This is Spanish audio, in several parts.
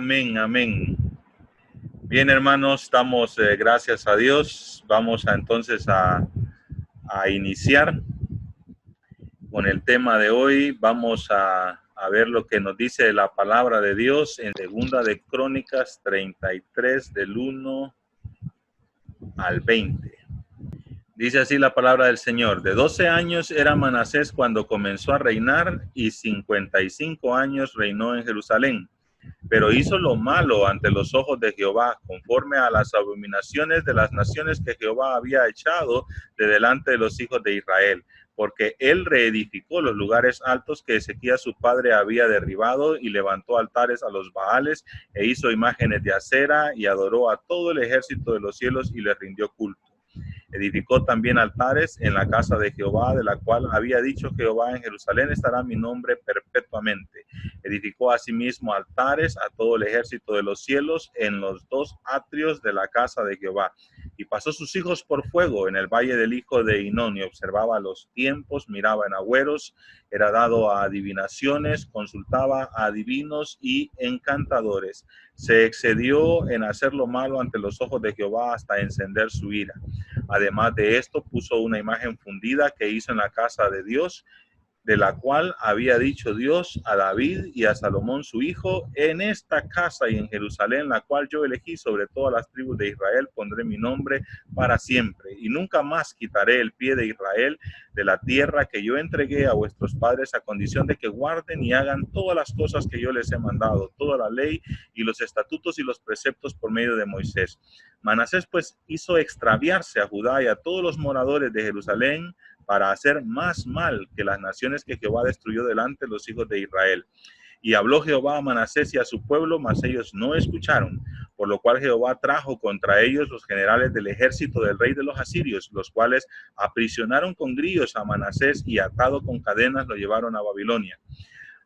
amén, amén. Bien, hermanos, estamos, gracias a Dios. Vamos entonces a iniciar con el tema de hoy. Vamos a ver lo que nos dice la palabra de Dios en Segunda de Crónicas 33, del 1 al 20. Dice así la palabra del Señor: de 12 años era Manasés cuando comenzó a reinar, y 55 años reinó en Jerusalén. Pero hizo lo malo ante los ojos de Jehová, conforme a las abominaciones de las naciones que Jehová había echado de delante de los hijos de Israel, porque él reedificó los lugares altos que Ezequías su padre había derribado, y levantó altares a los Baales, e hizo imágenes de acera, y adoró a todo el ejército de los cielos, y les rindió culto. Edificó también altares en la casa de Jehová, de la cual había dicho Jehová: en Jerusalén estará mi nombre perpetuamente. Edificó asimismo altares a todo el ejército de los cielos en los dos atrios de la casa de Jehová. Y pasó sus hijos por fuego en el valle del hijo de Hinón, y observaba los tiempos, miraba en agüeros, era dado a adivinaciones, consultaba a adivinos y encantadores. Se excedió en hacer lo malo ante los ojos de Jehová hasta encender su ira. Además de esto, puso una imagen fundida que hizo en la casa de Dios, de la cual había dicho Dios a David y a Salomón su hijo: en esta casa y en Jerusalén, la cual yo elegí sobre todas las tribus de Israel, pondré mi nombre para siempre, y nunca más quitaré el pie de Israel de la tierra que yo entregué a vuestros padres, a condición de que guarden y hagan todas las cosas que yo les he mandado, toda la ley y los estatutos y los preceptos por medio de Moisés. Manasés pues hizo extraviarse a Judá y a todos los moradores de Jerusalén, para hacer más mal que las naciones que Jehová destruyó delante de los hijos de Israel. Y habló Jehová a Manasés y a su pueblo, mas ellos no escucharon, por lo cual Jehová trajo contra ellos los generales del ejército del rey de los asirios, los cuales aprisionaron con grillos a Manasés, y atado con cadenas lo llevaron a Babilonia.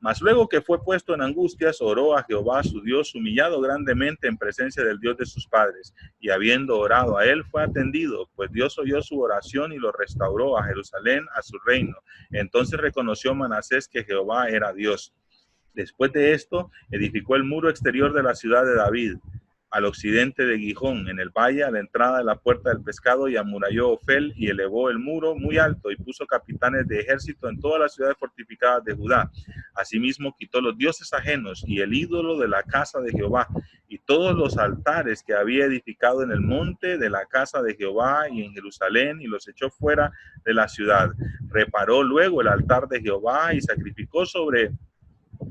Mas luego que fue puesto en angustias, oró a Jehová su Dios, humillado grandemente en presencia del Dios de sus padres, y habiendo orado a él, fue atendido, pues Dios oyó su oración y lo restauró a Jerusalén, a su reino. Entonces reconoció Manasés que Jehová era Dios. Después de esto, edificó el muro exterior de la ciudad de David, al occidente de Gijón, en el valle, a la entrada de la puerta del pescado, y amuralló Ofel, y elevó el muro muy alto, y puso capitanes de ejército en todas las ciudades fortificadas de Judá. Asimismo quitó los dioses ajenos y el ídolo de la casa de Jehová, y todos los altares que había edificado en el monte de la casa de Jehová y en Jerusalén, y los echó fuera de la ciudad. Reparó luego el altar de Jehová, y sacrificó sobre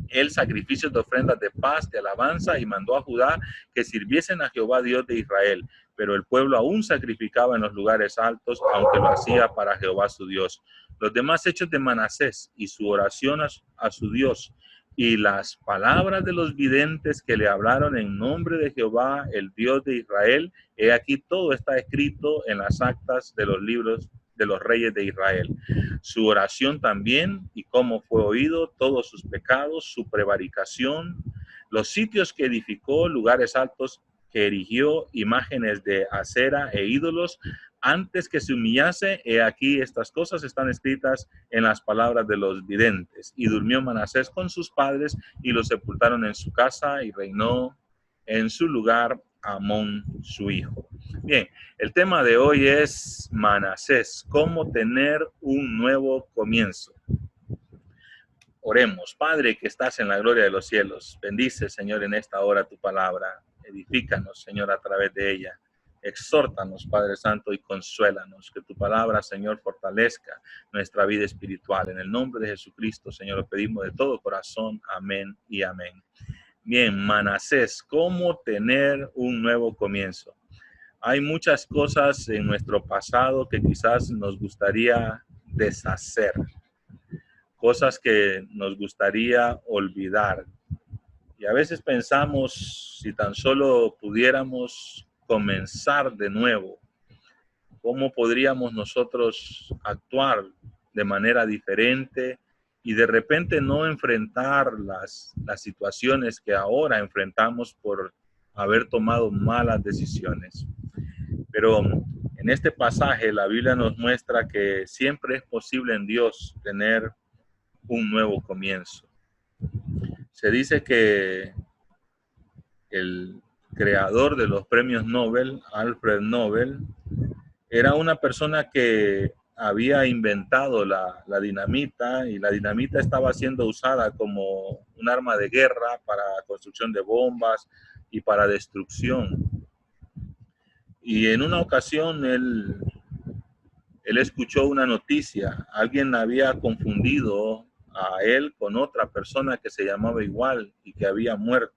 el sacrificios de ofrendas de paz, de alabanza, y mandó a Judá que sirviesen a Jehová Dios de Israel. Pero el pueblo aún sacrificaba en los lugares altos, aunque lo hacía para Jehová su Dios. Los demás hechos de Manasés y su oración a su Dios, y las palabras de los videntes que le hablaron en nombre de Jehová, el Dios de Israel, he aquí todo está escrito en las actas de los libros de los reyes de Israel. Su oración también, y cómo fue oído, todos sus pecados, su prevaricación, los sitios que edificó, lugares altos que erigió, imágenes de acera e ídolos, antes que se humillase. He aquí estas cosas están escritas en las palabras de los videntes. Y durmió Manasés con sus padres, y lo sepultaron en su casa, y reinó en su lugar Amón su hijo. Bien, el tema de hoy es Manasés, cómo tener un nuevo comienzo. Oremos. Padre que estás en la gloria de los cielos, bendice, Señor, en esta hora tu palabra. Edifícanos, Señor, a través de ella. Exhórtanos, Padre Santo, y consuélanos. Que tu palabra, Señor, fortalezca nuestra vida espiritual. En el nombre de Jesucristo, Señor, lo pedimos de todo corazón. Amén y amén. Bien, Manasés, cómo tener un nuevo comienzo. Hay muchas cosas en nuestro pasado que quizás nos gustaría deshacer, cosas que nos gustaría olvidar. Y a veces pensamos, si tan solo pudiéramos comenzar de nuevo, ¿cómo podríamos nosotros actuar de manera diferente y de repente no enfrentar las situaciones que ahora enfrentamos por haber tomado malas decisiones? Pero en este pasaje la Biblia nos muestra que siempre es posible en Dios tener un nuevo comienzo. Se dice que el creador de los premios Nobel, Alfred Nobel, era una persona que había inventado la dinamita, y la dinamita estaba siendo usada como un arma de guerra para construcción de bombas y para destrucción. Y en una ocasión él escuchó una noticia. Alguien había confundido a él con otra persona que se llamaba igual y que había muerto.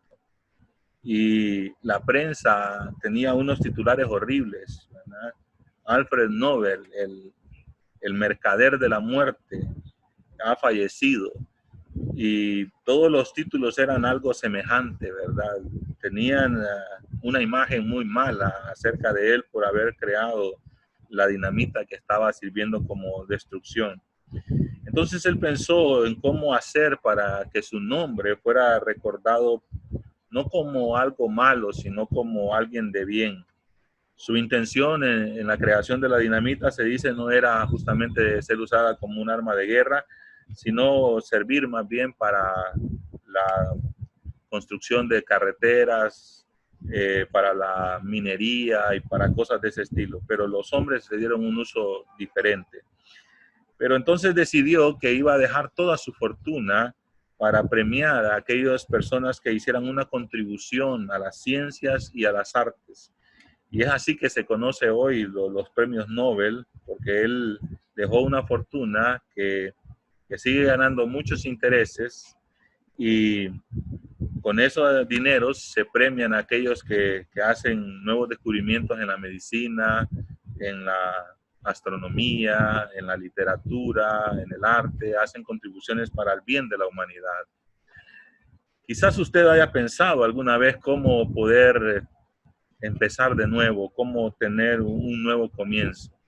Y la prensa tenía unos titulares horribles, ¿verdad? Alfred Nobel, el mercader de la muerte, ha fallecido. Y todos los títulos eran algo semejante, ¿verdad? Tenían una imagen muy mala acerca de él por haber creado la dinamita que estaba sirviendo como destrucción. Entonces él pensó en cómo hacer para que su nombre fuera recordado no como algo malo, sino como alguien de bien. Su intención en la creación de la dinamita, se dice, no era justamente ser usada como un arma de guerra, sino servir más bien para la construcción de carreteras, para la minería y para cosas de ese estilo. Pero los hombres le dieron un uso diferente. Pero entonces decidió que iba a dejar toda su fortuna para premiar a aquellas personas que hicieran una contribución a las ciencias y a las artes. Y es así que se conoce hoy los premios Nobel, porque él dejó una fortuna que sigue ganando muchos intereses, y con esos dineros se premian a aquellos que hacen nuevos descubrimientos en la medicina, en la astronomía, en la literatura, en el arte, hacen contribuciones para el bien de la humanidad. Quizás usted haya pensado alguna vez cómo poder empezar de nuevo, cómo tener un nuevo comienzo.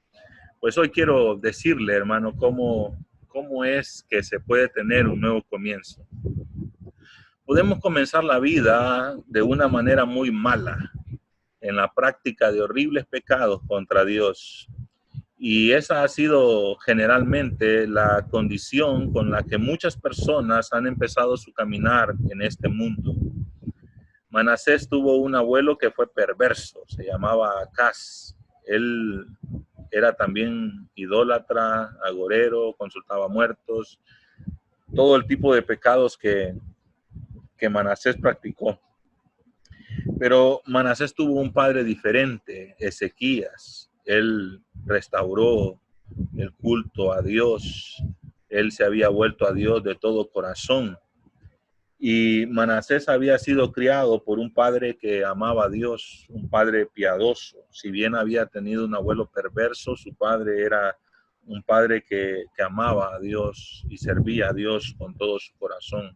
Pues hoy quiero decirle, hermano, cómo es que se puede tener un nuevo comienzo. Podemos comenzar la vida de una manera muy mala, en la práctica de horribles pecados contra Dios. Y esa ha sido generalmente la condición con la que muchas personas han empezado su caminar en este mundo. Manasés tuvo un abuelo que fue perverso, se llamaba Acaz. Él era también idólatra, agorero, consultaba muertos, todo el tipo de pecados que Manasés practicó. Pero Manasés tuvo un padre diferente, Ezequías. Él restauró el culto a Dios. Él se había vuelto a Dios de todo corazón. Y Manasés había sido criado por un padre que amaba a Dios, un padre piadoso. Si bien había tenido un abuelo perverso, su padre era un padre que amaba a Dios y servía a Dios con todo su corazón.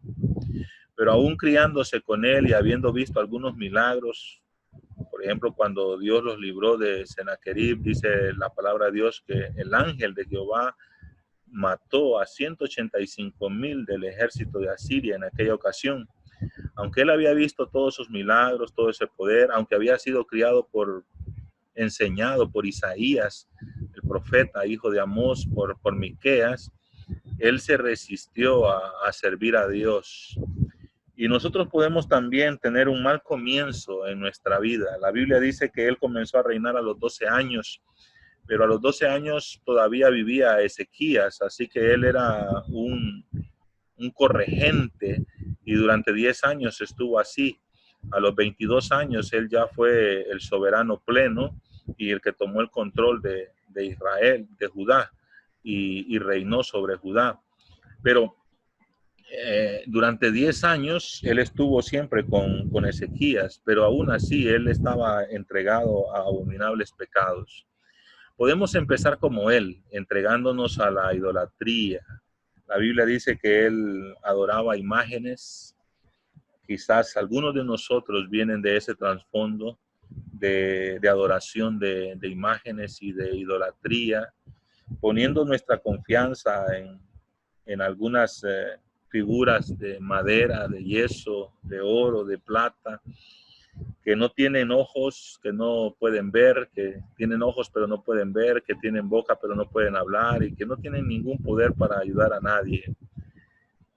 Pero aún criándose con él y habiendo visto algunos milagros, por ejemplo, cuando Dios los libró de Sennacherib, dice la palabra de Dios que el ángel de Jehová mató a 185,000 del ejército de Asiria en aquella ocasión. Aunque él había visto todos esos milagros, todo ese poder, aunque había sido enseñado por Isaías, el profeta, hijo de Amós, por Miqueas, él se resistió a servir a Dios. Y nosotros podemos también tener un mal comienzo en nuestra vida. La Biblia dice que él comenzó a reinar a los 12 años, pero a los 12 años todavía vivía Ezequías, así que él era un corregente, y durante 10 años estuvo así. A los 22 años él ya fue el soberano pleno y el que tomó el control de Israel, de Judá, y reinó sobre Judá. Pero durante 10 años él estuvo siempre con Ezequías, pero aún así él estaba entregado a abominables pecados. Podemos empezar como él, entregándonos a la idolatría. La Biblia dice que él adoraba imágenes. Quizás algunos de nosotros vienen de ese trasfondo de adoración de imágenes y de idolatría, poniendo nuestra confianza en algunas figuras de madera, de yeso, de oro, de plata, que no tienen ojos, que no pueden ver, que tienen ojos pero no pueden ver, que tienen boca pero no pueden hablar, y que no tienen ningún poder para ayudar a nadie.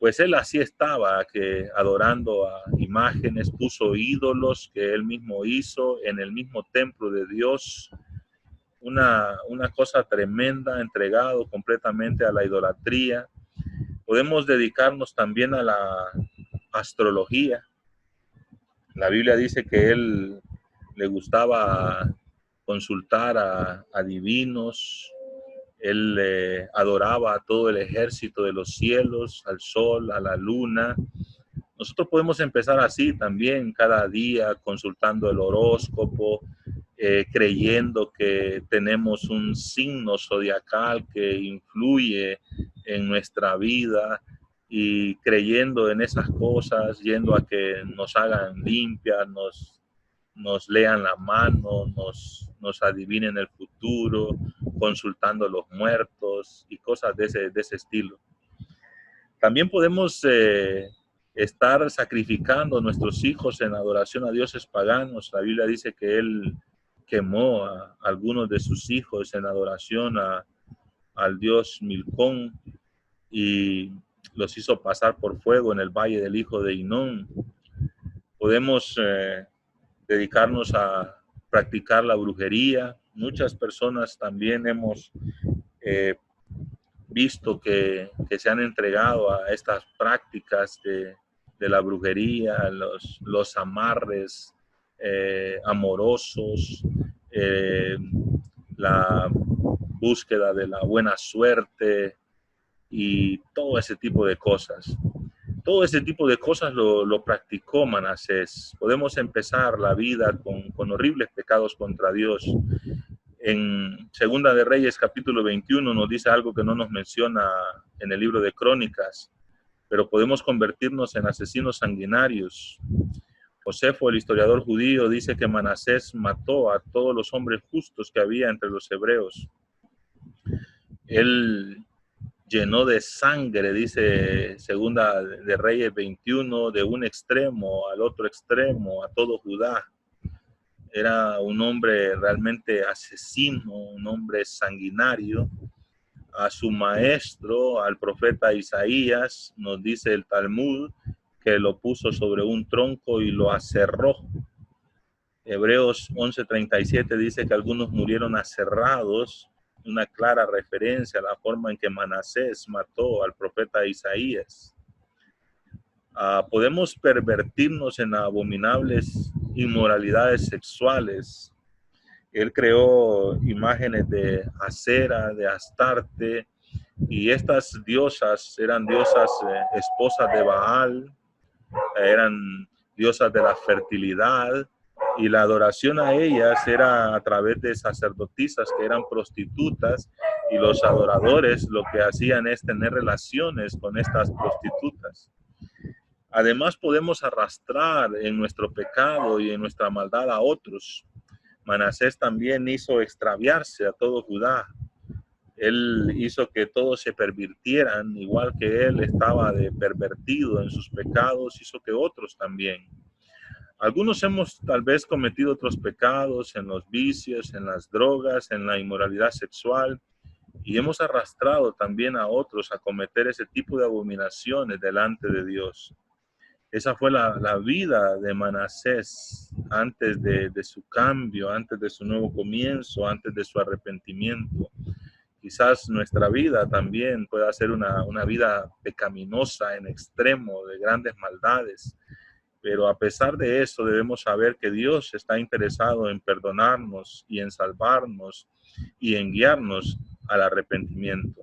pues él así estaba, que adorando a imágenes, puso ídolos que él mismo hizo en el mismo templo de Dios, una cosa tremenda, entregado completamente a la idolatría. Podemos dedicarnos también a la astrología. La Biblia dice que él le gustaba consultar a adivinos. Él adoraba a todo el ejército de los cielos, al sol, a la luna. Nosotros podemos empezar así también, cada día consultando el horóscopo, creyendo que tenemos un signo zodiacal que influye en nuestra vida y creyendo en esas cosas, yendo a que nos hagan limpias, nos lean la mano, nos adivinen el futuro, consultando a los muertos y cosas de ese estilo. También podemos estar sacrificando a nuestros hijos en adoración a dioses paganos. La Biblia dice que él quemó a algunos de sus hijos en adoración al dios Milcón y los hizo pasar por fuego en el valle del hijo de Hinón. Podemos dedicarnos a practicar la brujería. Muchas personas también hemos visto que se han entregado a estas prácticas de la brujería, los amarres amorosos, la búsqueda de la buena suerte y todo ese tipo de cosas. Todo ese tipo de cosas lo practicó Manasés. Podemos empezar la vida con horribles pecados contra Dios. En Segunda de Reyes, capítulo 21, nos dice algo que no nos menciona en el libro de Crónicas, pero podemos convertirnos en asesinos sanguinarios. Josefo, el historiador judío, dice que Manasés mató a todos los hombres justos que había entre los hebreos. Él llenó de sangre, dice Segunda de Reyes 21, de un extremo al otro extremo, a todo Judá. Era un hombre realmente asesino, un hombre sanguinario. A su maestro, al profeta Isaías, nos dice el Talmud, que lo puso sobre un tronco y lo aserró. Hebreos 11:37 dice que algunos murieron aserrados, una clara referencia a la forma en que Manasés mató al profeta Isaías. Podemos pervertirnos en abominables inmoralidades sexuales. Él creó imágenes de Acera, de Astarte, y estas diosas eran diosas esposas de Baal, eran diosas de la fertilidad, y la adoración a ellas era a través de sacerdotisas que eran prostitutas, y los adoradores lo que hacían es tener relaciones con estas prostitutas. Además, podemos arrastrar en nuestro pecado y en nuestra maldad a otros. Manasés también hizo extraviarse a todo Judá. Él hizo que todos se pervirtieran, igual que él estaba de pervertido en sus pecados, hizo que otros también. Algunos hemos tal vez cometido otros pecados en los vicios, en las drogas, en la inmoralidad sexual, y hemos arrastrado también a otros a cometer ese tipo de abominaciones delante de Dios. Esa fue la vida de Manasés antes de su cambio, antes de su nuevo comienzo, antes de su arrepentimiento. Quizás nuestra vida también pueda ser una vida pecaminosa en extremo, de grandes maldades, pero a pesar de eso debemos saber que Dios está interesado en perdonarnos y en salvarnos y en guiarnos al arrepentimiento.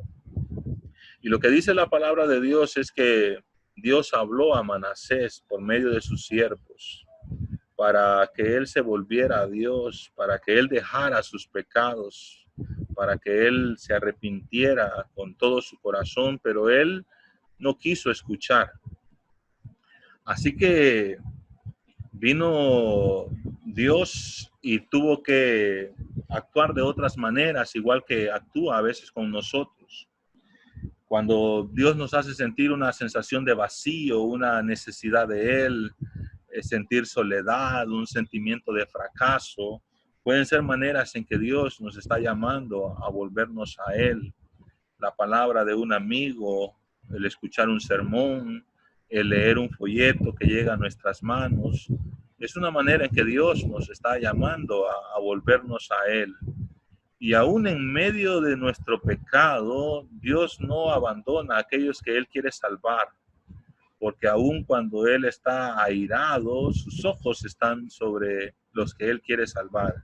Y lo que dice la palabra de Dios es que Dios habló a Manasés por medio de sus siervos para que él se volviera a Dios, para que él dejara sus pecados, para que él se arrepintiera con todo su corazón, pero él no quiso escuchar. Así que vino Dios y tuvo que actuar de otras maneras, igual que actúa a veces con nosotros. Cuando Dios nos hace sentir una sensación de vacío, una necesidad de Él, sentir soledad, un sentimiento de fracaso, pueden ser maneras en que Dios nos está llamando a volvernos a Él. La palabra de un amigo, el escuchar un sermón, el leer un folleto que llega a nuestras manos. Es una manera en que Dios nos está llamando a volvernos a Él. Y aún en medio de nuestro pecado, Dios no abandona a aquellos que Él quiere salvar, porque aún cuando Él está airado, sus ojos están sobre los que Él quiere salvar.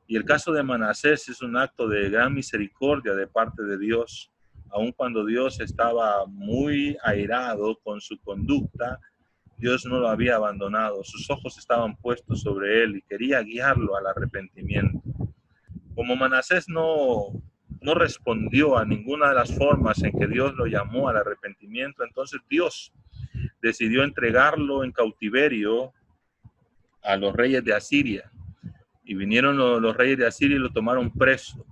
Y el caso de Manasés es un acto de gran misericordia de parte de Dios. Aun cuando Dios estaba muy airado con su conducta, Dios no lo había abandonado. Sus ojos estaban puestos sobre él y quería guiarlo al arrepentimiento. Como Manasés no respondió a ninguna de las formas en que Dios lo llamó al arrepentimiento, entonces Dios decidió entregarlo en cautiverio a los reyes de Asiria. Y vinieron los reyes de Asiria y lo tomaron preso.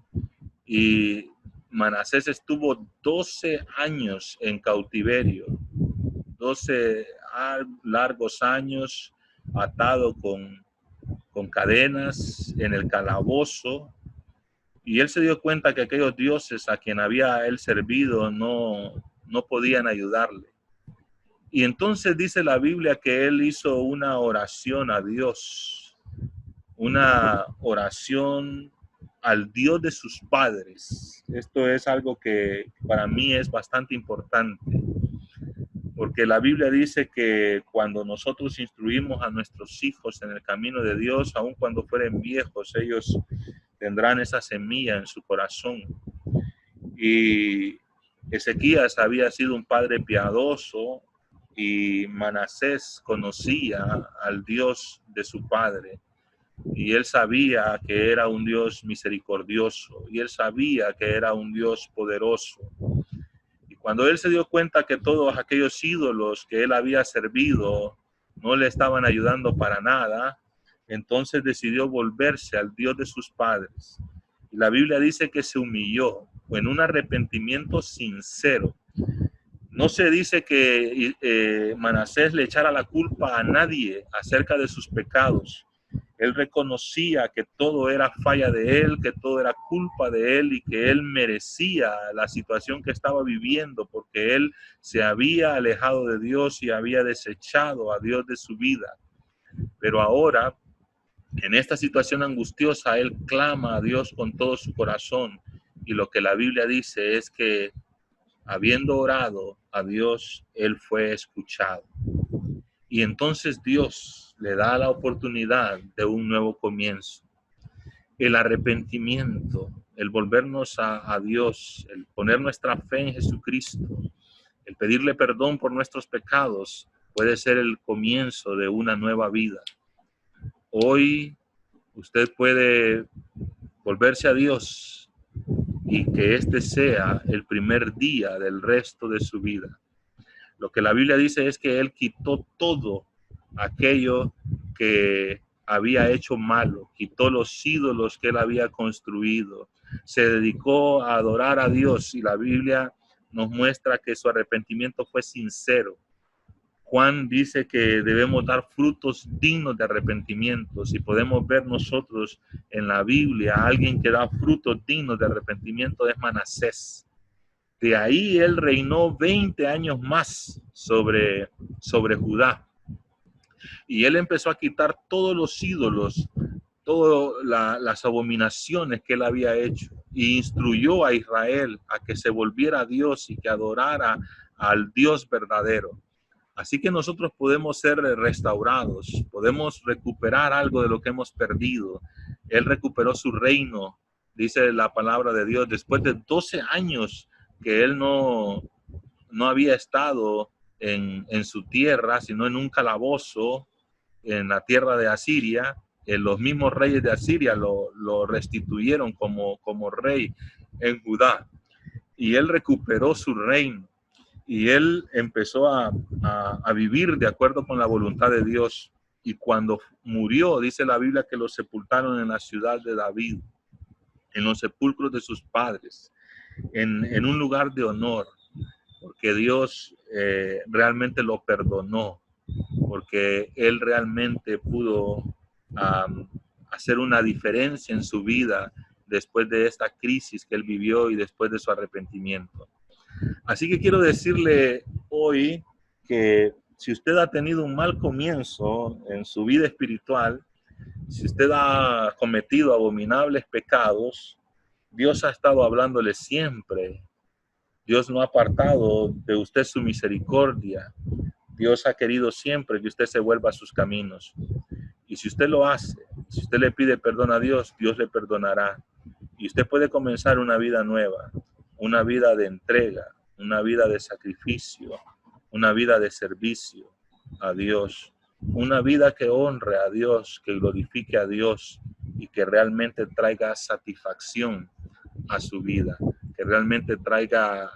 Y Manasés estuvo 12 años en cautiverio, 12 largos años atado con cadenas en el calabozo. Y él se dio cuenta que aquellos dioses a quien había él servido no podían ayudarle. Y entonces dice la Biblia que él hizo una oración a Dios, una oración al Dios de sus padres. Esto es algo que para mí es bastante importante, porque la Biblia dice que cuando nosotros instruimos a nuestros hijos en el camino de Dios, aun cuando fueren viejos, ellos tendrán esa semilla en su corazón. Y Ezequías había sido un padre piadoso y Manasés conocía al Dios de su padre. Y él sabía que era un Dios misericordioso, y él sabía que era un Dios poderoso. Y cuando él se dio cuenta que todos aquellos ídolos que él había servido no le estaban ayudando para nada, entonces decidió volverse al Dios de sus padres. Y la Biblia dice que se humilló en un arrepentimiento sincero. No se dice que Manasés le echara la culpa a nadie acerca de sus pecados. Él reconocía que todo era falla de él, que todo era culpa de él y que él merecía la situación que estaba viviendo porque él se había alejado de Dios y había desechado a Dios de su vida. Pero ahora, en esta situación angustiosa, él clama a Dios con todo su corazón. Y lo que la Biblia dice es que, habiendo orado a Dios, él fue escuchado. Y entonces Dios le da la oportunidad de un nuevo comienzo. El arrepentimiento, el volvernos a Dios, el poner nuestra fe en Jesucristo, el pedirle perdón por nuestros pecados, puede ser el comienzo de una nueva vida. Hoy usted puede volverse a Dios y que este sea el primer día del resto de su vida. Lo que la Biblia dice es que Él quitó todo aquello que había hecho malo, quitó los ídolos que Él había construido, se dedicó a adorar a Dios y la Biblia nos muestra que su arrepentimiento fue sincero. Juan dice que debemos dar frutos dignos de arrepentimiento. Si podemos ver nosotros en la Biblia a alguien que da frutos dignos de arrepentimiento es Manasés. De ahí él reinó 20 años más sobre Judá. Y él empezó a quitar todos los ídolos, todas las abominaciones que él había hecho. Y instruyó a Israel a que se volviera a Dios y que adorara al Dios verdadero. Así que nosotros podemos ser restaurados, podemos recuperar algo de lo que hemos perdido. Él recuperó su reino, dice la palabra de Dios, después de 12 años que él no había estado en su tierra, sino en un calabozo en la tierra de Asiria. Los mismos reyes de Asiria lo restituyeron como rey en Judá. Y él recuperó su reino. Y él empezó a vivir de acuerdo con la voluntad de Dios. Y cuando murió, dice la Biblia que lo sepultaron en la ciudad de David, en los sepulcros de sus padres, en un lugar de honor, porque Dios realmente lo perdonó, porque él realmente pudo hacer una diferencia en su vida después de esta crisis que él vivió y después de su arrepentimiento. Así que quiero decirle hoy que si usted ha tenido un mal comienzo en su vida espiritual, si usted ha cometido abominables pecados, Dios ha estado hablándole siempre. Dios no ha apartado de usted su misericordia. Dios ha querido siempre que usted se vuelva a sus caminos. Y si usted lo hace, si usted le pide perdón a Dios, Dios le perdonará. Y usted puede comenzar una vida nueva, una vida de entrega, una vida de sacrificio, una vida de servicio a Dios, una vida que honre a Dios, que glorifique a Dios y que realmente traiga satisfacción a su vida, que realmente traiga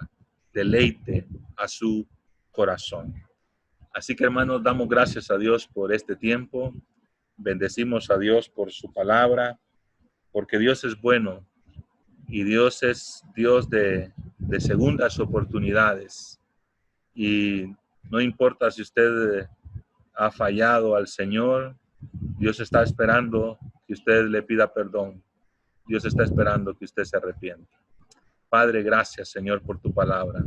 deleite a su corazón. Así que, hermanos, damos gracias a Dios por este tiempo, bendecimos a Dios por su palabra, porque Dios es bueno y Dios es Dios de segundas oportunidades. Y no importa si usted ha fallado al Señor, Dios está esperando que usted le pida perdón. Dios está esperando que usted se arrepienta. Padre, gracias, Señor, por tu palabra.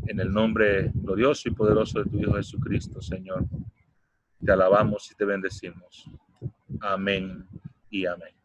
En el nombre glorioso y poderoso de tu Hijo Jesucristo, Señor, te alabamos y te bendecimos. Amén y amén.